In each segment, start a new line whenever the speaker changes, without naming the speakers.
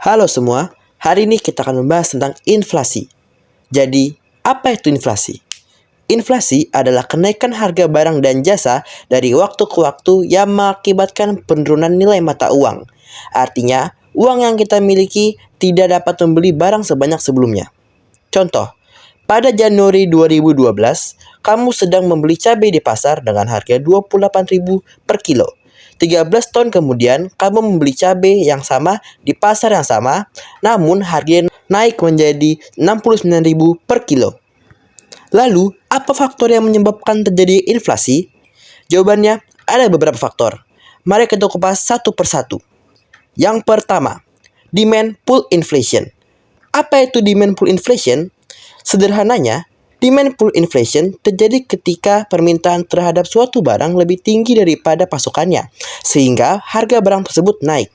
Halo semua, hari ini kita akan membahas tentang inflasi. Jadi, apa itu inflasi? Inflasi adalah kenaikan harga barang dan jasa dari waktu ke waktu yang mengakibatkan penurunan nilai mata uang. Artinya, uang yang kita miliki tidak dapat membeli barang sebanyak sebelumnya. Contoh, pada Januari 2012, kamu sedang membeli cabai di pasar dengan harga 28.000 per kilo. 13 tahun kemudian, kamu membeli cabai yang sama di pasar yang sama, namun harganya naik menjadi 69.000 per kilo. Lalu, apa faktor yang menyebabkan terjadi inflasi? Jawabannya, ada beberapa faktor. Mari kita kupas satu persatu. Yang pertama, demand pull inflation. Apa itu demand pull inflation? Sederhananya, demand pull inflation terjadi ketika permintaan terhadap suatu barang lebih tinggi daripada pasokannya, sehingga harga barang tersebut naik.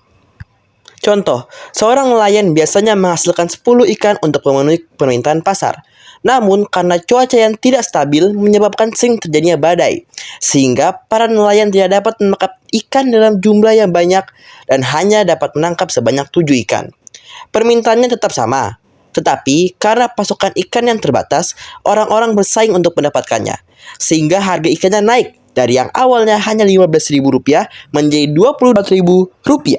Contoh, seorang nelayan biasanya menghasilkan 10 ikan untuk memenuhi permintaan pasar. Namun, karena cuaca yang tidak stabil menyebabkan sering terjadinya badai, sehingga para nelayan tidak dapat menangkap ikan dalam jumlah yang banyak dan hanya dapat menangkap sebanyak 7 ikan. Permintaannya tetap sama, tetapi karena pasokan ikan yang terbatas, orang-orang bersaing untuk mendapatkannya, sehingga harga ikannya naik dari yang awalnya hanya Rp15.000 menjadi Rp24.000.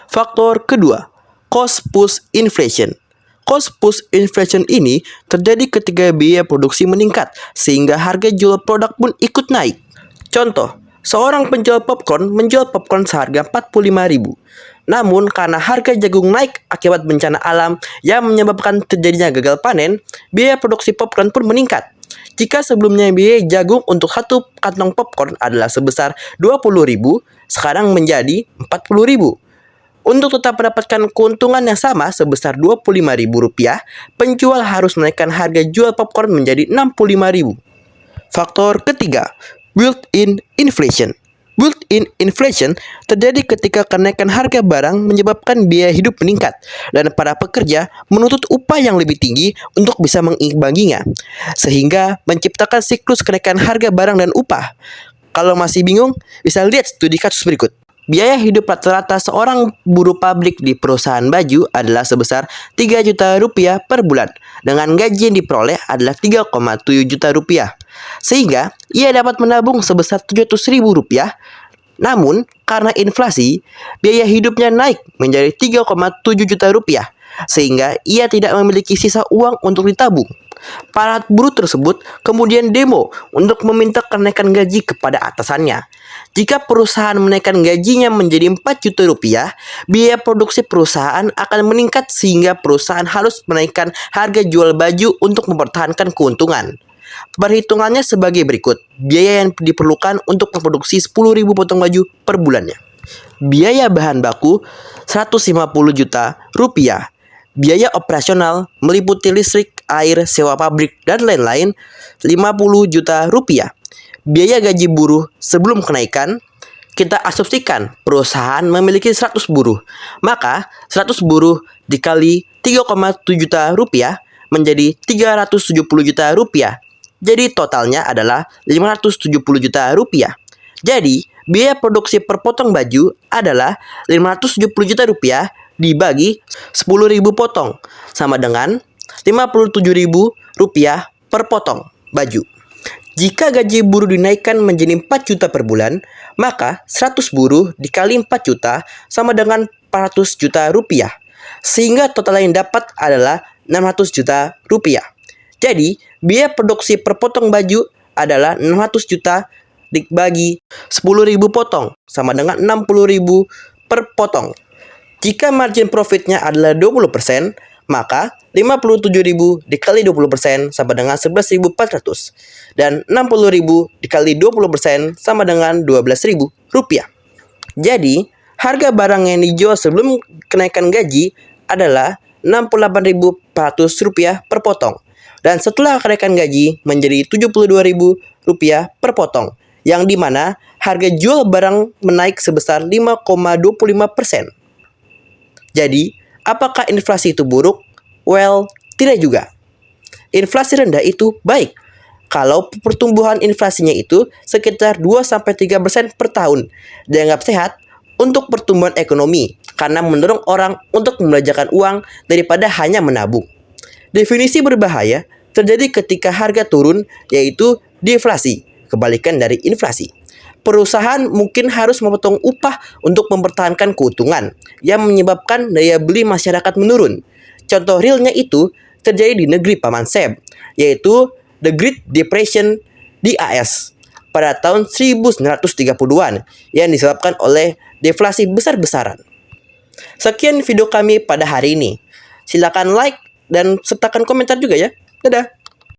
Faktor kedua, cost push inflation. Cost push inflation ini terjadi ketika biaya produksi meningkat, sehingga harga jual produk pun ikut naik. Contoh, seorang penjual popcorn menjual popcorn seharga Rp45.000. Namun, karena harga jagung naik akibat bencana alam yang menyebabkan terjadinya gagal panen, biaya produksi popcorn pun meningkat. Jika sebelumnya biaya jagung untuk satu kantong popcorn adalah sebesar Rp20.000, sekarang menjadi Rp40.000. Untuk tetap mendapatkan keuntungan yang sama sebesar Rp25.000, penjual harus menaikkan harga jual popcorn menjadi Rp65.000. Faktor ketiga, built-in inflation. Built-in inflation terjadi ketika kenaikan harga barang menyebabkan biaya hidup meningkat dan para pekerja menuntut upah yang lebih tinggi untuk bisa mengimbanginya, sehingga menciptakan siklus kenaikan harga barang dan upah. Kalau masih bingung, bisa lihat studi kasus berikut. Biaya hidup rata-rata seorang buruh pabrik di perusahaan baju adalah sebesar Rp3 juta per bulan, dengan gaji yang diperoleh adalah Rp3,7 juta. Sehingga ia dapat menabung sebesar Rp700.000. Namun, karena inflasi, biaya hidupnya naik menjadi Rp3,7 juta, sehingga ia tidak memiliki sisa uang untuk ditabung. Para buruh tersebut kemudian demo untuk meminta kenaikan gaji kepada atasannya. Jika perusahaan menaikkan gajinya menjadi Rp4 juta, biaya produksi perusahaan akan meningkat sehingga perusahaan harus menaikkan harga jual baju untuk mempertahankan keuntungan. Perhitungannya sebagai berikut. Biaya yang diperlukan untuk memproduksi 10.000 potong baju per bulannya. Biaya bahan baku Rp150 juta. Biaya operasional meliputi listrik, air, sewa pabrik, dan lain-lain Rp50 juta. Biaya gaji buruh sebelum kenaikan, kita asumsikan perusahaan memiliki 100 buruh. Maka 100 buruh dikali Rp3,7 juta menjadi Rp370 juta. Jadi totalnya adalah Rp570 juta. Jadi biaya produksi per potong baju adalah Rp570 juta dibagi 10.000 potong, sama dengan Rp57.000 per potong baju. Jika gaji buruh dinaikkan menjadi 4 juta per bulan, maka 100 buruh dikali 4 juta sama dengan Rp400 juta. Sehingga total yang dapat adalah Rp600 juta. Jadi, biaya produksi per potong baju adalah Rp600 juta dibagi 10.000 potong, sama dengan Rp60.000 per potong. Jika margin profitnya adalah 20%, maka Rp57.000 dikali 20% sama dengan Rp11.400. Dan Rp60.000 dikali 20% sama dengan Rp12.000. Jadi, harga barang yang dijual sebelum kenaikan gaji adalah Rp68.400 per potong. Dan setelah kenaikan gaji menjadi Rp72.000 per potong, yang dimana harga jual barang menaik sebesar 5,25%. Jadi, apakah inflasi itu buruk? Well, tidak juga. Inflasi rendah itu baik kalau pertumbuhan inflasinya itu sekitar 2-3% per tahun, dianggap sehat untuk pertumbuhan ekonomi. karena mendorong orang untuk membelanjakan uang daripada hanya menabung. Definisi berbahaya terjadi ketika harga turun, yaitu deflasi, kebalikan dari inflasi. Perusahaan mungkin harus memotong upah untuk mempertahankan keuntungan yang menyebabkan daya beli masyarakat menurun. Contoh realnya itu terjadi di negeri Paman Sam, yaitu The Great Depression di AS pada tahun 1930-an yang disebabkan oleh deflasi besar-besaran. Sekian video kami pada hari ini. Silakan like dan sertakan komentar juga ya. Dadah.